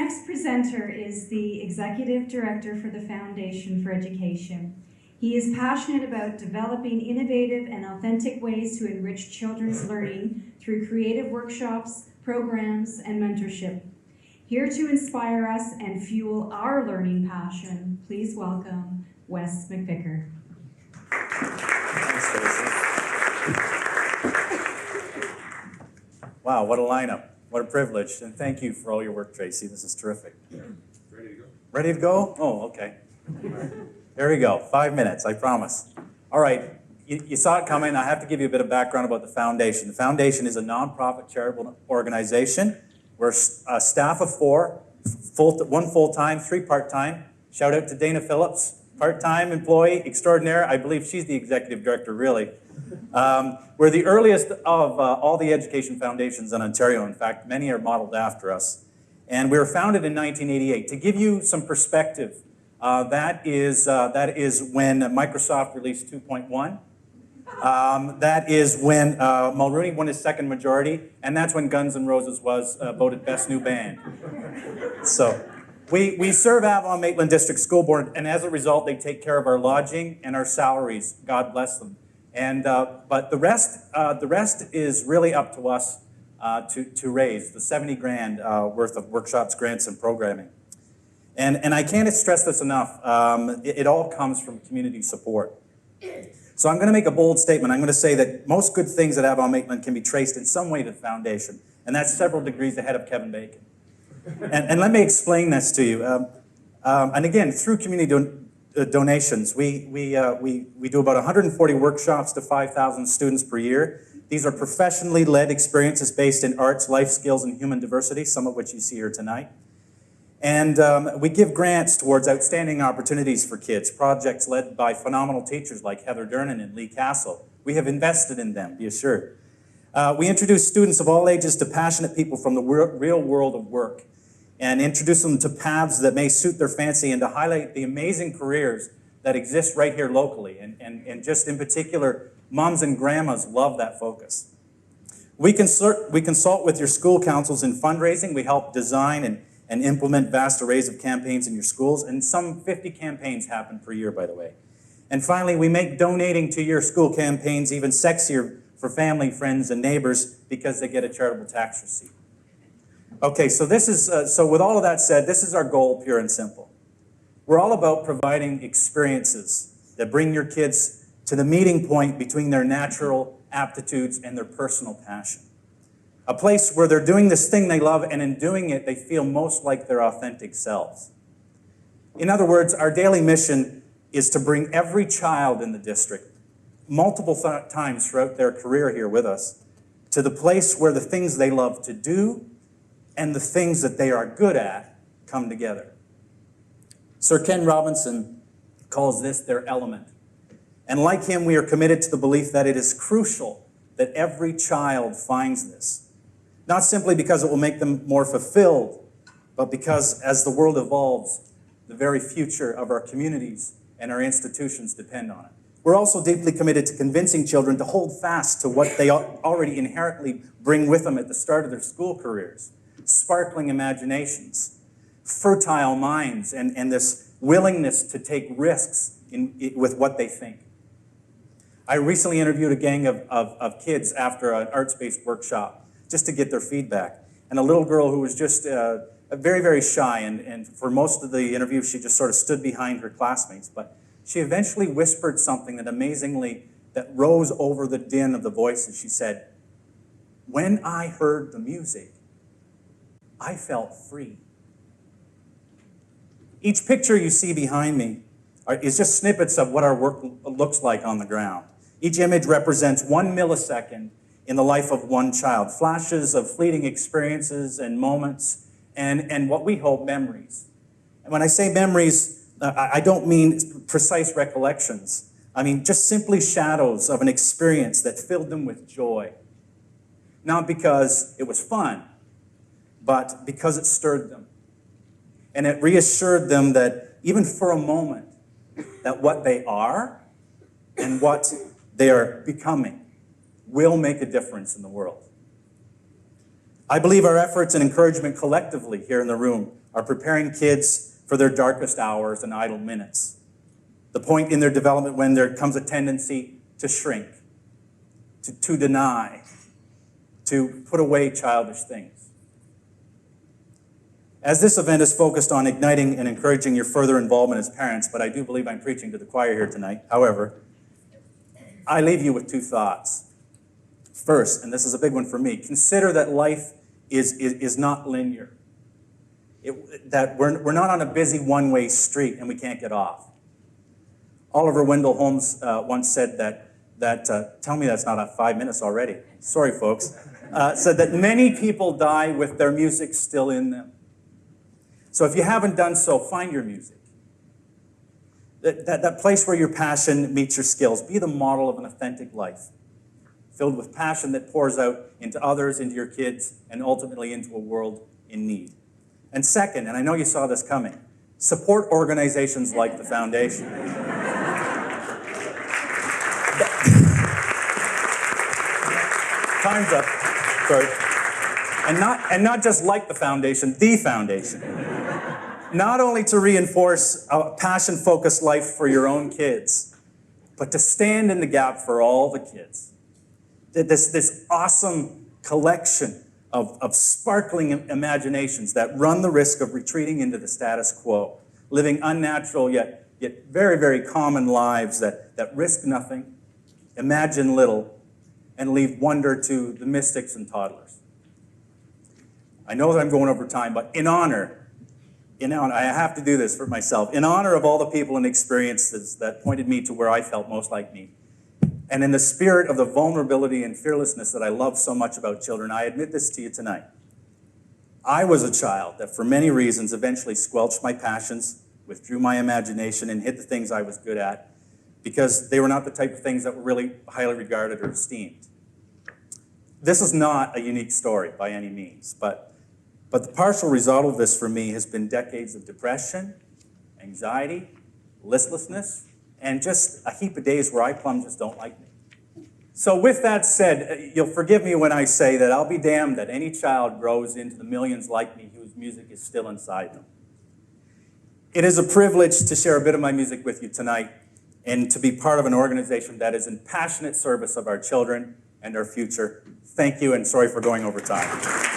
next presenter is the Executive Director for the Foundation for Education. He is passionate about developing innovative and authentic ways to enrich children's learning through creative workshops, programs, and mentorship. Here to inspire us and fuel our learning passion, please welcome Wes MacVicar. Wow, what a lineup. What a privilege. And thank you for all your work, Tracy. This is terrific. Ready to go. Ready to go? Oh, okay. There we go. 5 minutes, I promise. All right. You saw it coming. I have to give you a bit of background about the Foundation. The Foundation is a nonprofit charitable organization. We're a staff of 4, one full-time, 3 part-time. Shout out to Dana Phillips, part-time employee extraordinaire. I believe she's the executive director, really. We're the earliest of all the education foundations in Ontario. In fact, many are modeled after us. And we were founded in 1988. To give you some perspective, that is when Microsoft released 2.1. That is when Mulrooney won his second majority, and that's when Guns N' Roses was voted Best New Band. So we serve Avon Maitland District School Board, and as a result, they take care of our lodging and our salaries. God bless them. And but the rest is really up to us to raise the 70 grand worth of workshops, grants, and programming. And I can't stress this enough. It all comes from community support. So I'm going to make a bold statement. I'm going to say that most good things at Avon Maitland can be traced in some way to the foundation, and that's several degrees ahead of Kevin Bacon. And let me explain this to you. And again, through community donations, we do about 140 workshops to 5,000 students per year. These are professionally led experiences based in arts, life skills, and human diversity, some of which you see here tonight. And we give grants towards outstanding opportunities for kids, projects led by phenomenal teachers like Heather Dernan and Lee Castle. We have invested in them, be assured. We introduce students of all ages to passionate people from the real world of work and introduce them to paths that may suit their fancy and to highlight the amazing careers that exist right here locally. And just in particular, moms and grandmas love that focus. We consult with your school councils in fundraising. We help design and implement vast arrays of campaigns in your schools, and some 50 campaigns happen per year, by the way. And finally, we make donating to your school campaigns even sexier for family, friends, and neighbors because they get a charitable tax receipt. Okay, so this is so with all of that said, this is our goal, pure and simple. We're all about providing experiences that bring your kids to the meeting point between their natural aptitudes and their personal passion. A place where they're doing this thing they love, and in doing it, they feel most like their authentic selves. In other words, our daily mission is to bring every child in the district, multiple times throughout their career here with us, to the place where the things they love to do and the things that they are good at come together. Sir Ken Robinson calls this their element. And like him, we are committed to the belief that it is crucial that every child finds this. Not simply because it will make them more fulfilled, but because as the world evolves, the very future of our communities and our institutions depend on it. We're also deeply committed to convincing children to hold fast to what they already inherently bring with them at the start of their school careers. Sparkling imaginations, fertile minds, and this willingness to take risks with what they think. I recently interviewed a gang of kids after an arts-based workshop, just to get their feedback. And a little girl who was just very, very shy, and for most of the interview, she just sort of stood behind her classmates. But she eventually whispered something that rose over the din of the voices. She said, "When I heard the music, I felt free." Each picture you see behind me is just snippets of what our work looks like on the ground. Each image represents 1 millisecond in the life of one child, flashes of fleeting experiences and moments, and what we hope, memories. And when I say memories, I don't mean precise recollections. I mean just simply shadows of an experience that filled them with joy. Not because it was fun, but because it stirred them. And it reassured them that even for a moment, that what they are and what they are becoming will make a difference in the world. I believe our efforts and encouragement collectively here in the room are preparing kids for their darkest hours and idle minutes. The point in their development when there comes a tendency to shrink, to deny, to put away childish things. As this event is focused on igniting and encouraging your further involvement as parents, but I do believe I'm preaching to the choir here tonight, however, I leave you with two thoughts. First, and this is a big one for me, consider that life is not linear. That we're not on a busy one-way street and we can't get off. Oliver Wendell Holmes once said that tell me that's not 5 minutes already. Sorry, folks. Said that many people die with their music still in them. So if you haven't done so, find your music. That place where your passion meets your skills. Be the model of an authentic life, filled with passion that pours out into others, into your kids, and ultimately into a world in need. And second, and I know you saw this coming, support organizations like the Foundation. Time's up. Sorry. And not just like the Foundation, the Foundation. Not only to reinforce a passion-focused life for your own kids, but to stand in the gap for all the kids. This awesome collection of sparkling imaginations that run the risk of retreating into the status quo, living unnatural yet very, very common lives that risk nothing, imagine little, and leave wonder to the mystics and toddlers. I know that I'm going over time, but in honor, I have to do this for myself, in honor of all the people and experiences that pointed me to where I felt most like me, and in the spirit of the vulnerability and fearlessness that I love so much about children, I admit this to you tonight. I was a child that for many reasons eventually squelched my passions, withdrew my imagination, and hid the things I was good at because they were not the type of things that were really highly regarded or esteemed. This is not a unique story by any means, but the partial result of this for me has been decades of depression, anxiety, listlessness, and just a heap of days where I plumb just don't like me. So with that said, you'll forgive me when I say that I'll be damned that any child grows into the millions like me whose music is still inside them. It is a privilege to share a bit of my music with you tonight and to be part of an organization that is in passionate service of our children and our future. Thank you, and sorry for going over time.